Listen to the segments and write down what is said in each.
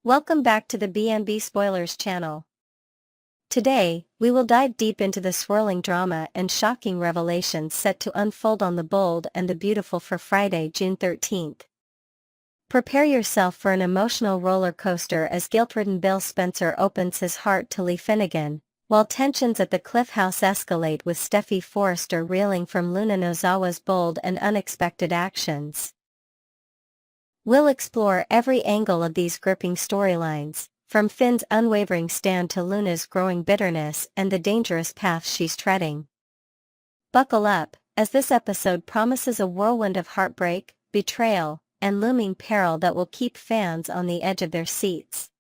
Welcome back to the B&B Spoilers channel. Today, we will dive deep into the swirling drama and shocking revelations set to unfold on The Bold and the Beautiful for Friday, June 13th. Prepare yourself for an emotional roller coaster as guilt-ridden Bill Spencer opens his heart to Lee Finnegan, while tensions at the Cliff House escalate with Steffi Forrester reeling from Luna Nozawa's bold and unexpected actions. We'll explore every angle of these gripping storylines, from Finn's unwavering stand to Luna's growing bitterness and the dangerous path she's treading. Buckle up, as this episode promises a whirlwind of heartbreak, betrayal, and looming peril that will keep fans on the edge of their seats.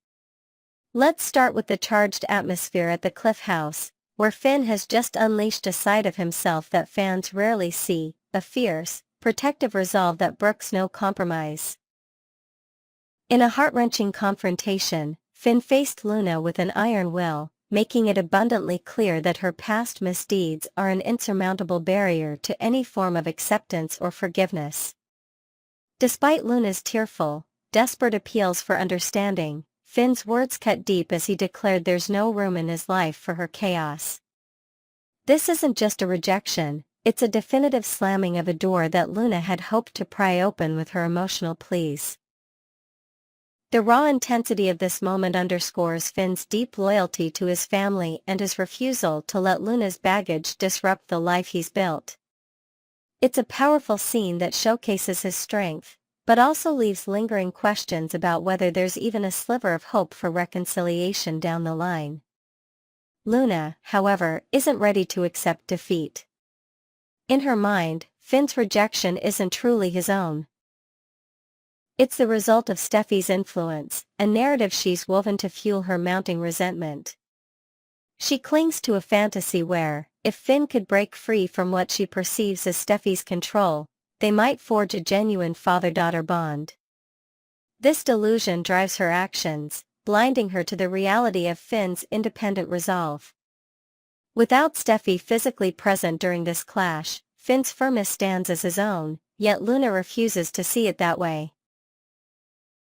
Let's start with the charged atmosphere at the Cliff House, where Finn has just unleashed a side of himself that fans rarely see, a fierce, protective resolve that brooks no compromise. In a heart-wrenching confrontation, Finn faced Luna with an iron will, making it abundantly clear that her past misdeeds are an insurmountable barrier to any form of acceptance or forgiveness. Despite Luna's tearful, desperate appeals for understanding, Finn's words cut deep as he declared there's no room in his life for her chaos. This isn't just a rejection, it's a definitive slamming of a door that Luna had hoped to pry open with her emotional pleas. The raw intensity of this moment underscores Finn's deep loyalty to his family and his refusal to let Luna's baggage disrupt the life he's built. It's a powerful scene that showcases his strength, but also leaves lingering questions about whether there's even a sliver of hope for reconciliation down the line. Luna, however, isn't ready to accept defeat. In her mind, Finn's rejection isn't truly his own. It's the result of Steffi's influence, a narrative she's woven to fuel her mounting resentment. She clings to a fantasy where, if Finn could break free from what she perceives as Steffi's control, they might forge a genuine father-daughter bond. This delusion drives her actions, blinding her to the reality of Finn's independent resolve. Without Steffi physically present during this clash, Finn's firmness stands as his own, yet Luna refuses to see it that way.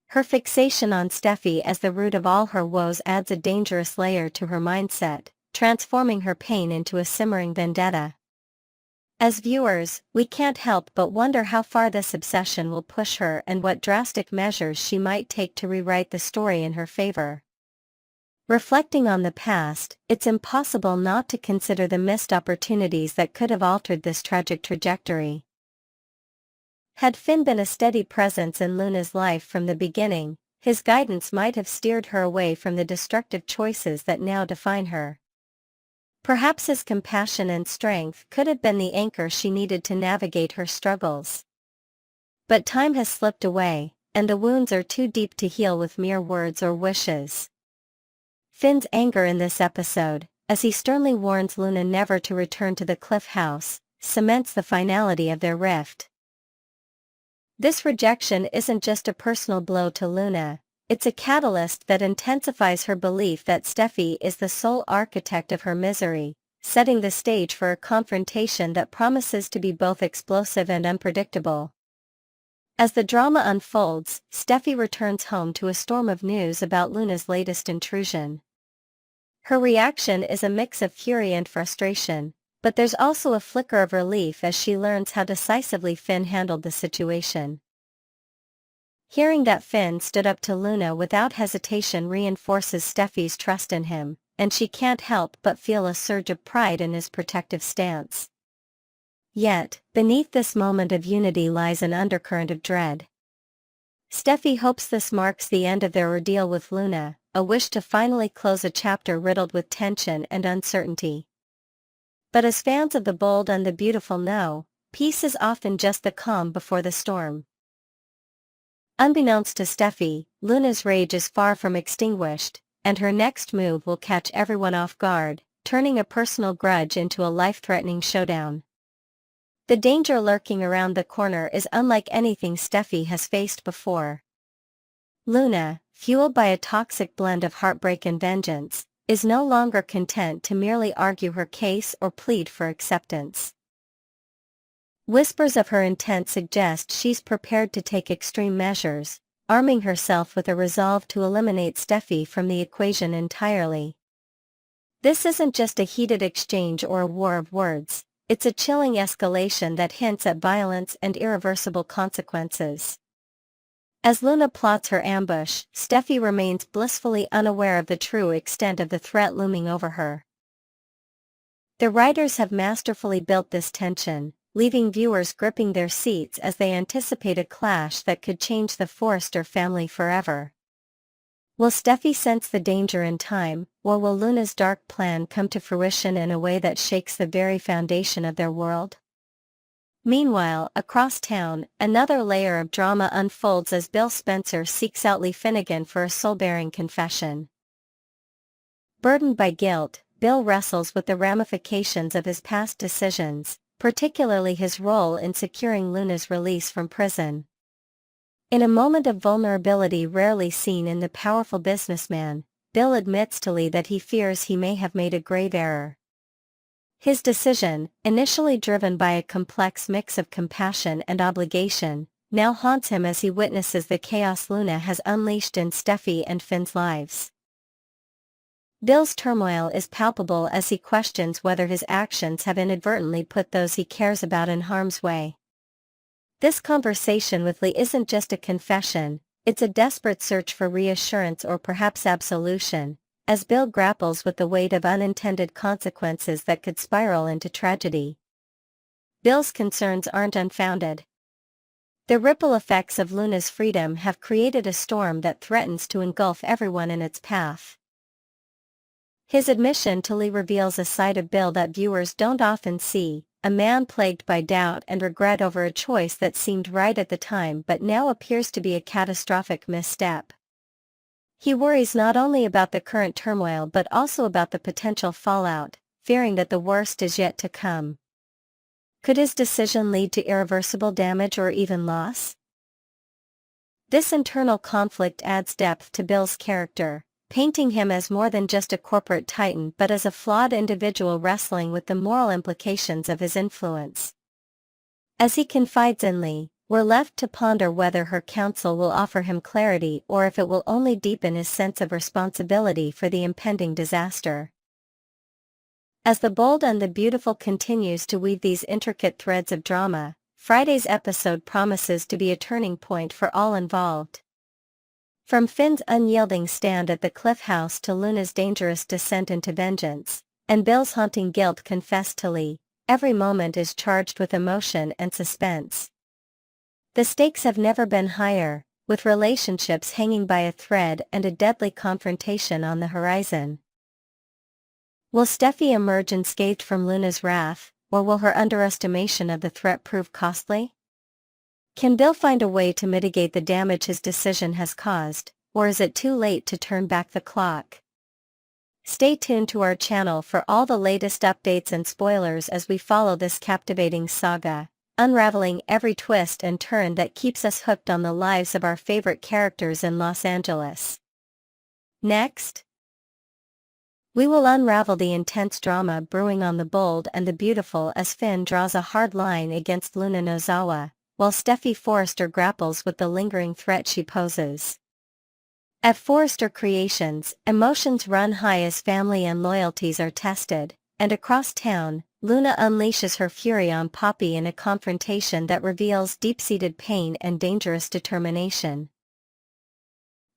Her fixation on Steffi as the root of all her woes adds a dangerous layer to her mindset, transforming her pain into a simmering vendetta. As viewers, we can't help but wonder how far this obsession will push her and what drastic measures she might take to rewrite the story in her favor. Reflecting on the past, it's impossible not to consider the missed opportunities that could have altered this tragic trajectory. Had Finn been a steady presence in Luna's life from the beginning, his guidance might have steered her away from the destructive choices that now define her. Perhaps his compassion and strength could have been the anchor she needed to navigate her struggles. But time has slipped away, and the wounds are too deep to heal with mere words or wishes. Finn's anger in this episode, as he sternly warns Luna never to return to the Cliff House, cements the finality of their rift. This rejection isn't just a personal blow to Luna, it's a catalyst that intensifies her belief that Steffi is the sole architect of her misery, setting the stage for a confrontation that promises to be both explosive and unpredictable. As the drama unfolds, Steffi returns home to a storm of news about Luna's latest intrusion. Her reaction is a mix of fury and frustration, but there's also a flicker of relief as she learns how decisively Finn handled the situation. Hearing that Finn stood up to Luna without hesitation reinforces Steffi's trust in him, and she can't help but feel a surge of pride in his protective stance. Yet, beneath this moment of unity lies an undercurrent of dread. Steffi hopes this marks the end of their ordeal with Luna, a wish to finally close a chapter riddled with tension and uncertainty. But as fans of The Bold and the Beautiful know, peace is often just the calm before the storm. Unbeknownst to Steffi, Luna's rage is far from extinguished, and her next move will catch everyone off guard, turning a personal grudge into a life-threatening showdown. The danger lurking around the corner is unlike anything Steffi has faced before. Luna, fueled by a toxic blend of heartbreak and vengeance, is no longer content to merely argue her case or plead for acceptance. Whispers of her intent suggest she's prepared to take extreme measures, arming herself with a resolve to eliminate Steffi from the equation entirely. This isn't just a heated exchange or a war of words, it's a chilling escalation that hints at violence and irreversible consequences. As Luna plots her ambush, Steffi remains blissfully unaware of the true extent of the threat looming over her. The writers have masterfully built this tension, leaving viewers gripping their seats as they anticipate a clash that could change the Forrester family forever. Will Steffi sense the danger in time, or will Luna's dark plan come to fruition in a way that shakes the very foundation of their world? Meanwhile, across town, another layer of drama unfolds as Bill Spencer seeks out Lee Finnegan for a soul-bearing confession. Burdened by guilt, Bill wrestles with the ramifications of his past decisions, particularly his role in securing Luna's release from prison. In a moment of vulnerability rarely seen in the powerful businessman, Bill admits to Lee that he fears he may have made a grave error. His decision, initially driven by a complex mix of compassion and obligation, now haunts him as he witnesses the chaos Luna has unleashed in Steffi and Finn's lives. Bill's turmoil is palpable as he questions whether his actions have inadvertently put those he cares about in harm's way. This conversation with Lee isn't just a confession, it's a desperate search for reassurance or perhaps absolution, as Bill grapples with the weight of unintended consequences that could spiral into tragedy. Bill's concerns aren't unfounded. The ripple effects of Luna's freedom have created a storm that threatens to engulf everyone in its path. His admission to Lee reveals a side of Bill that viewers don't often see, a man plagued by doubt and regret over a choice that seemed right at the time but now appears to be a catastrophic misstep. He worries not only about the current turmoil but also about the potential fallout, fearing that the worst is yet to come. Could his decision lead to irreversible damage or even loss? This internal conflict adds depth to Bill's character, painting him as more than just a corporate titan but as a flawed individual wrestling with the moral implications of his influence. As he confides in Lee, we're left to ponder whether her counsel will offer him clarity or if it will only deepen his sense of responsibility for the impending disaster. As The Bold and the Beautiful continues to weave these intricate threads of drama, Friday's episode promises to be a turning point for all involved. From Finn's unyielding stand at the Cliff House to Luna's dangerous descent into vengeance, and Bill's haunting guilt confessed to Lee, every moment is charged with emotion and suspense. The stakes have never been higher, with relationships hanging by a thread and a deadly confrontation on the horizon. Will Steffi emerge unscathed from Luna's wrath, or will her underestimation of the threat prove costly? Can Bill find a way to mitigate the damage his decision has caused, or is it too late to turn back the clock? Stay tuned to our channel for all the latest updates and spoilers as we follow this captivating saga, unraveling every twist and turn that keeps us hooked on the lives of our favorite characters in Los Angeles. Next, we will unravel the intense drama brewing on The Bold and the Beautiful as Finn draws a hard line against Luna Nozawa, while Steffi Forrester grapples with the lingering threat she poses. At Forrester Creations, emotions run high as family and loyalties are tested, and across town, Luna unleashes her fury on Poppy in a confrontation that reveals deep-seated pain and dangerous determination.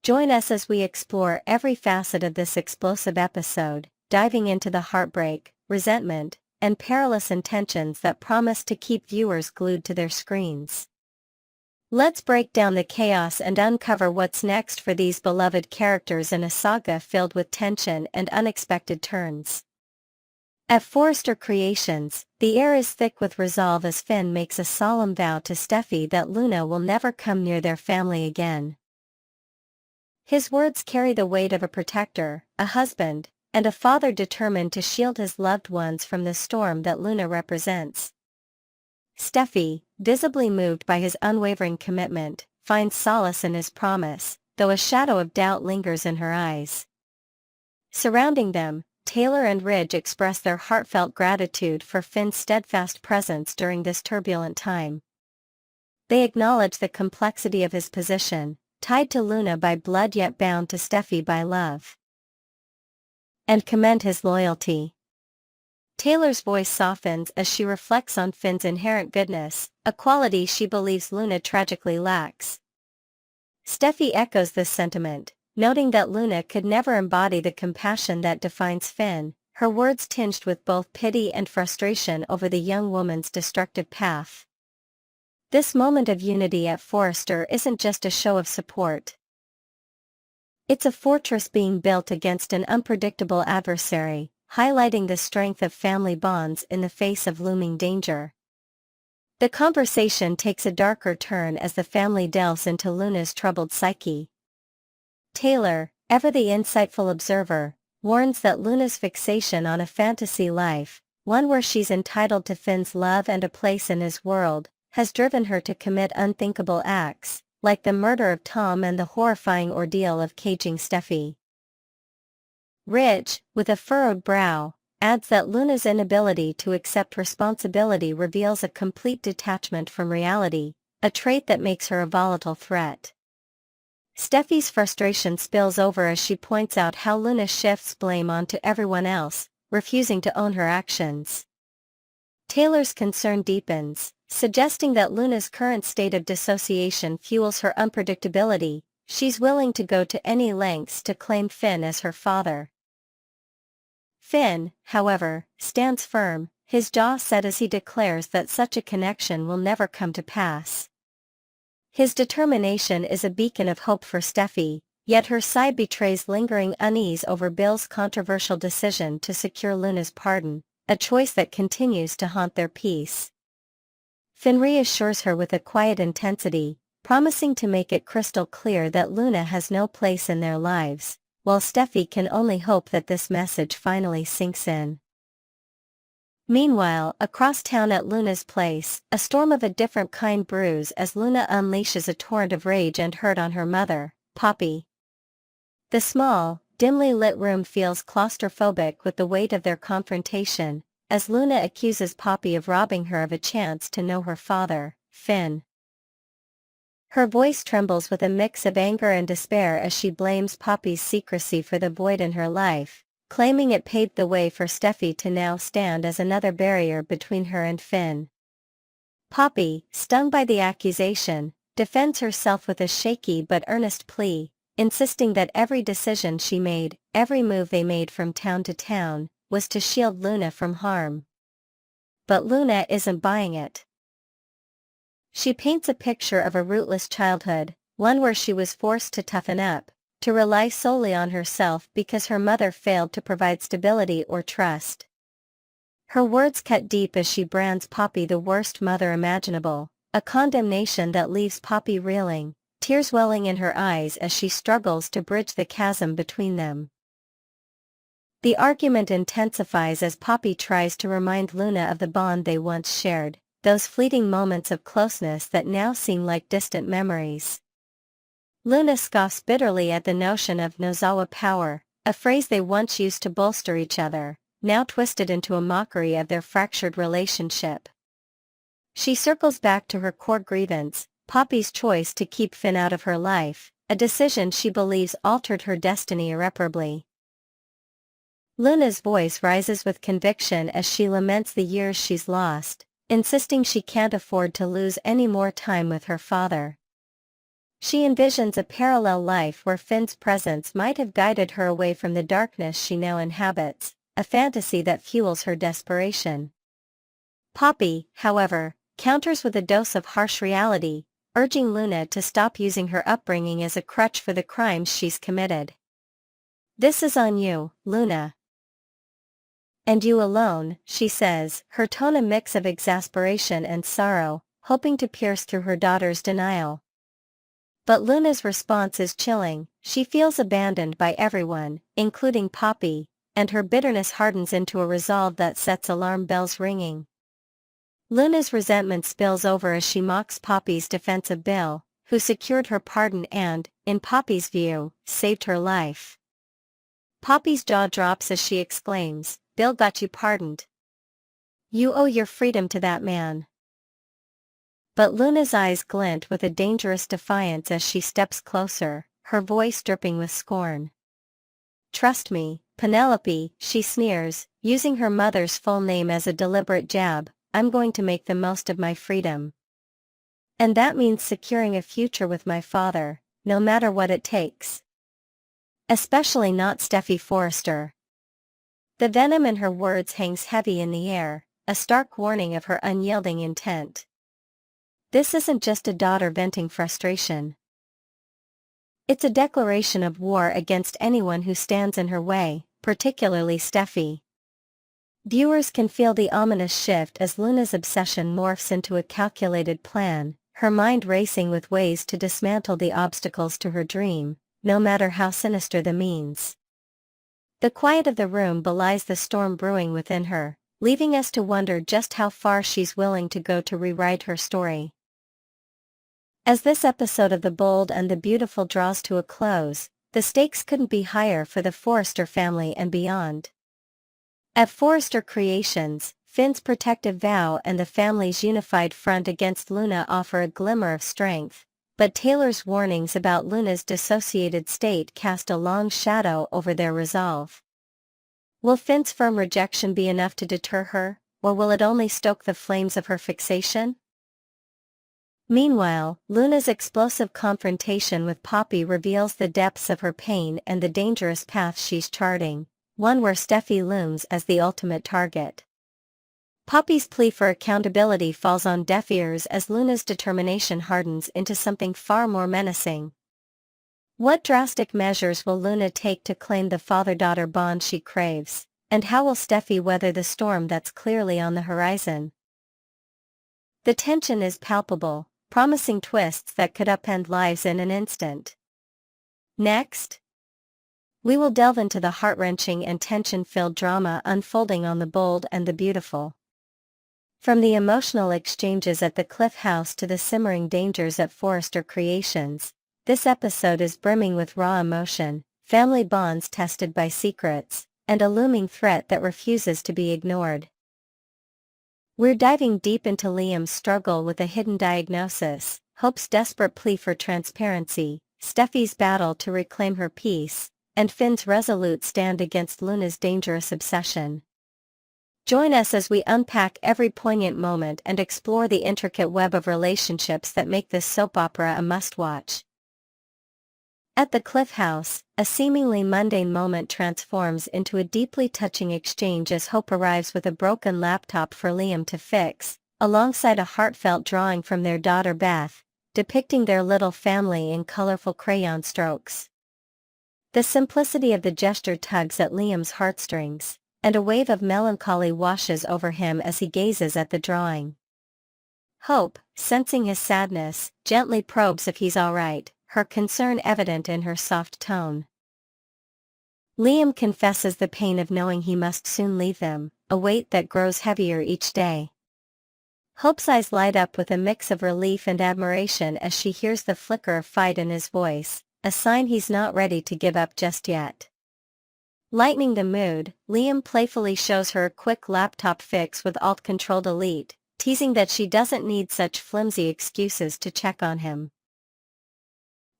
Join us as we explore every facet of this explosive episode, diving into the heartbreak, resentment, and perilous intentions that promise to keep viewers glued to their screens. Let's break down the chaos and uncover what's next for these beloved characters in a saga filled with tension and unexpected turns. At Forrester Creations, the air is thick with resolve as Finn makes a solemn vow to Steffi that Luna will never come near their family again. His words carry the weight of a protector, a husband, and a father determined to shield his loved ones from the storm that Luna represents. Steffi, visibly moved by his unwavering commitment, finds solace in his promise, though a shadow of doubt lingers in her eyes. Surrounding them, Taylor and Ridge express their heartfelt gratitude for Finn's steadfast presence during this turbulent time. They acknowledge the complexity of his position, tied to Luna by blood yet bound to Steffi by love, and commend his loyalty. Taylor's voice softens as she reflects on Finn's inherent goodness, a quality she believes Luna tragically lacks. Steffi echoes this sentiment, noting that Luna could never embody the compassion that defines Finn, her words tinged with both pity and frustration over the young woman's destructive path. This moment of unity at Forrester isn't just a show of support. It's a fortress being built against an unpredictable adversary, highlighting the strength of family bonds in the face of looming danger. The conversation takes a darker turn as the family delves into Luna's troubled psyche. Taylor, ever the insightful observer, warns that Luna's fixation on a fantasy life, one where she's entitled to Finn's love and a place in his world, has driven her to commit unthinkable acts, like the murder of Tom and the horrifying ordeal of caging Steffi. Ridge, with a furrowed brow, adds that Luna's inability to accept responsibility reveals a complete detachment from reality, a trait that makes her a volatile threat. Steffi's frustration spills over as she points out how Luna shifts blame onto everyone else, refusing to own her actions. Taylor's concern deepens, suggesting that Luna's current state of dissociation fuels her unpredictability. She's willing to go to any lengths to claim Finn as her father. Finn, however, stands firm, his jaw set as he declares that such a connection will never come to pass. His determination is a beacon of hope for Steffi, yet her side betrays lingering unease over Bill's controversial decision to secure Luna's pardon, a choice that continues to haunt their peace. Finn reassures her with a quiet intensity, promising to make it crystal clear that Luna has no place in their lives, while Steffi can only hope that this message finally sinks in. Meanwhile, across town at Luna's place, a storm of a different kind brews as Luna unleashes a torrent of rage and hurt on her mother, Poppy. The small, dimly lit room feels claustrophobic with the weight of their confrontation, as Luna accuses Poppy of robbing her of a chance to know her father, Finn. Her voice trembles with a mix of anger and despair as she blames Poppy's secrecy for the void in her life, claiming it paved the way for Steffi to now stand as another barrier between her and Finn. Poppy, stung by the accusation, defends herself with a shaky but earnest plea, insisting that every decision she made, every move they made from town to town, was to shield Luna from harm. But Luna isn't buying it. She paints a picture of a rootless childhood, one where she was forced to toughen up, to rely solely on herself because her mother failed to provide stability or trust. Her words cut deep as she brands Poppy the worst mother imaginable, a condemnation that leaves Poppy reeling, tears welling in her eyes as she struggles to bridge the chasm between them. The argument intensifies as Poppy tries to remind Luna of the bond they once shared, those fleeting moments of closeness that now seem like distant memories. Luna scoffs bitterly at the notion of Nozawa power, a phrase they once used to bolster each other, now twisted into a mockery of their fractured relationship. She circles back to her core grievance, Poppy's choice to keep Finn out of her life, a decision she believes altered her destiny irreparably. Luna's voice rises with conviction as she laments the years she's lost, insisting she can't afford to lose any more time with her father. She envisions a parallel life where Finn's presence might have guided her away from the darkness she now inhabits, a fantasy that fuels her desperation. Poppy, however, counters with a dose of harsh reality, urging Luna to stop using her upbringing as a crutch for the crimes she's committed. "This is on you, Luna. And you alone," she says, her tone a mix of exasperation and sorrow, hoping to pierce through her daughter's denial. But Luna's response is chilling. She feels abandoned by everyone, including Poppy, and her bitterness hardens into a resolve that sets alarm bells ringing. Luna's resentment spills over as she mocks Poppy's defense of Bill, who secured her pardon and, in Poppy's view, saved her life. Poppy's jaw drops as she exclaims, "Bill got you pardoned. You owe your freedom to that man." But Luna's eyes glint with a dangerous defiance as she steps closer, her voice dripping with scorn. "Trust me, Penelope," she sneers, using her mother's full name as a deliberate jab, "I'm going to make the most of my freedom. And that means securing a future with my father, no matter what it takes. Especially not Steffi Forrester." The venom in her words hangs heavy in the air, a stark warning of her unyielding intent. This isn't just a daughter venting frustration. It's a declaration of war against anyone who stands in her way, particularly Steffi. Viewers can feel the ominous shift as Luna's obsession morphs into a calculated plan, her mind racing with ways to dismantle the obstacles to her dream, no matter how sinister the means. The quiet of the room belies the storm brewing within her, leaving us to wonder just how far she's willing to go to rewrite her story. As this episode of The Bold and the Beautiful draws to a close, the stakes couldn't be higher for the Forrester family and beyond. At Forrester Creations, Finn's protective vow and the family's unified front against Luna offer a glimmer of strength, but Taylor's warnings about Luna's dissociated state cast a long shadow over their resolve. Will Finn's firm rejection be enough to deter her, or will it only stoke the flames of her fixation? Meanwhile, Luna's explosive confrontation with Poppy reveals the depths of her pain and the dangerous path she's charting, one where Steffi looms as the ultimate target. Poppy's plea for accountability falls on deaf ears as Luna's determination hardens into something far more menacing. What drastic measures will Luna take to claim the father-daughter bond she craves, and how will Steffi weather the storm that's clearly on the horizon? The tension is palpable, promising twists that could upend lives in an instant. Next, we will delve into the heart-wrenching and tension-filled drama unfolding on The Bold and the Beautiful. From the emotional exchanges at the Cliff House to the simmering dangers at Forrester Creations, this episode is brimming with raw emotion, family bonds tested by secrets, and a looming threat that refuses to be ignored. We're diving deep into Liam's struggle with a hidden diagnosis, Hope's desperate plea for transparency, Steffi's battle to reclaim her peace, and Finn's resolute stand against Luna's dangerous obsession. Join us as we unpack every poignant moment and explore the intricate web of relationships that make this soap opera a must-watch. At the Cliff House, a seemingly mundane moment transforms into a deeply touching exchange as Hope arrives with a broken laptop for Liam to fix, alongside a heartfelt drawing from their daughter Beth, depicting their little family in colorful crayon strokes. The simplicity of the gesture tugs at Liam's heartstrings, and a wave of melancholy washes over him as he gazes at the drawing. Hope, sensing his sadness, gently probes if he's all right, her concern evident in her soft tone. Liam confesses the pain of knowing he must soon leave them, a weight that grows heavier each day. Hope's eyes light up with a mix of relief and admiration as she hears the flicker of fight in his voice, a sign he's not ready to give up just yet. Lightening the mood, Liam playfully shows her a quick laptop fix with Alt-Control-Delete, teasing that she doesn't need such flimsy excuses to check on him.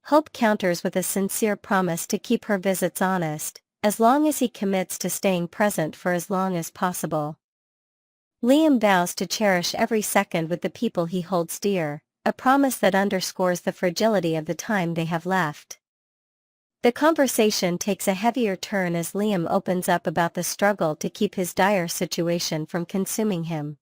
Hope counters with a sincere promise to keep her visits honest, as long as he commits to staying present for as long as possible. Liam vows to cherish every second with the people he holds dear, a promise that underscores the fragility of the time they have left. The conversation takes a heavier turn as Liam opens up about the struggle to keep his dire situation from consuming him.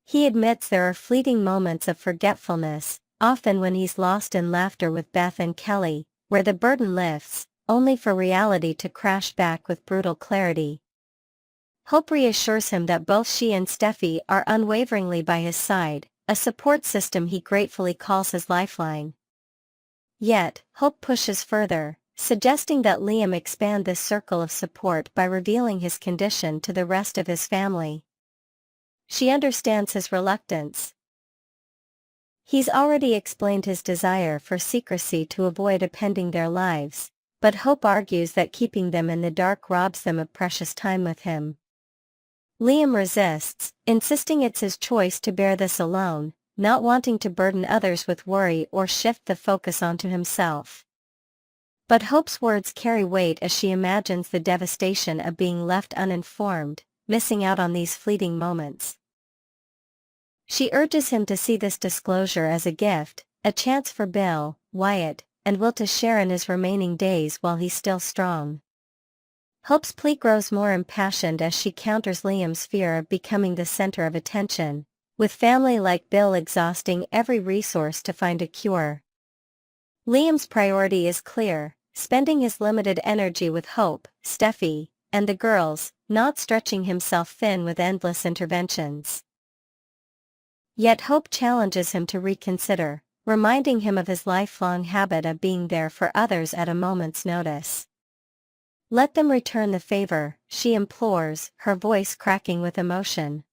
He admits there are fleeting moments of forgetfulness, often when he's lost in laughter with Beth and Kelly, where the burden lifts, only for reality to crash back with brutal clarity. Hope reassures him that both she and Steffi are unwaveringly by his side, a support system he gratefully calls his lifeline. Yet, Hope pushes further, suggesting that Liam expand this circle of support by revealing his condition to the rest of his family. She understands his reluctance. He's already explained his desire for secrecy to avoid appending their lives, but Hope argues that keeping them in the dark robs them of precious time with him. Liam resists, insisting it's his choice to bear this alone, not wanting to burden others with worry or shift the focus onto himself. But Hope's words carry weight as she imagines the devastation of being left uninformed, missing out on these fleeting moments. She urges him to see this disclosure as a gift, a chance for Bill, Wyatt, and Will to share in his remaining days while he's still strong. Hope's plea grows more impassioned as she counters Liam's fear of becoming the center of attention, with family like Bill exhausting every resource to find a cure. Liam's priority is clear, spending his limited energy with Hope, Steffi, and the girls, not stretching himself thin with endless interventions. Yet Hope challenges him to reconsider, reminding him of his lifelong habit of being there for others at a moment's notice. Let them return the favor, she implores, her voice cracking with emotion.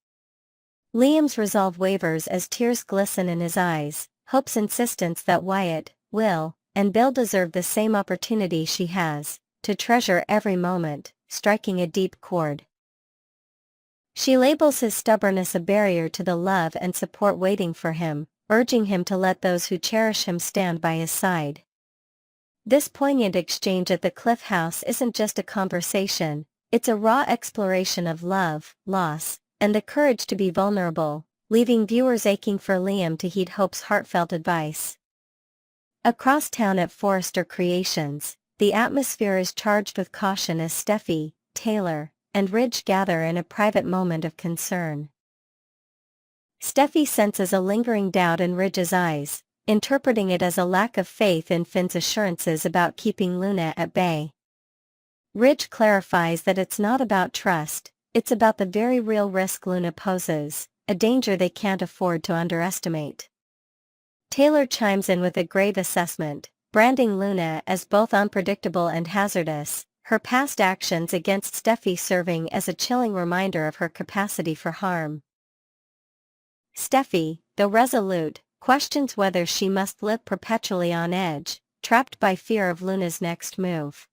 Liam's resolve wavers as tears glisten in his eyes, Hope's insistence that Wyatt, Will, and Bill deserve the same opportunity she has, to treasure every moment, striking a deep chord. She labels his stubbornness a barrier to the love and support waiting for him, urging him to let those who cherish him stand by his side. This poignant exchange at the Cliff House isn't just a conversation, it's a raw exploration of love, loss, and the courage to be vulnerable, leaving viewers aching for Liam to heed Hope's heartfelt advice. Across town at Forrester Creations, the atmosphere is charged with caution as Steffi, Taylor, and Ridge gather in a private moment of concern. Steffi senses a lingering doubt in Ridge's eyes, interpreting it as a lack of faith in Finn's assurances about keeping Luna at bay. Ridge clarifies that it's not about trust, it's about the very real risk Luna poses, a danger they can't afford to underestimate. Taylor chimes in with a grave assessment, branding Luna as both unpredictable and hazardous, her past actions against Steffi serving as a chilling reminder of her capacity for harm. Steffi, though resolute, questions whether she must live perpetually on edge, trapped by fear of Luna's next move.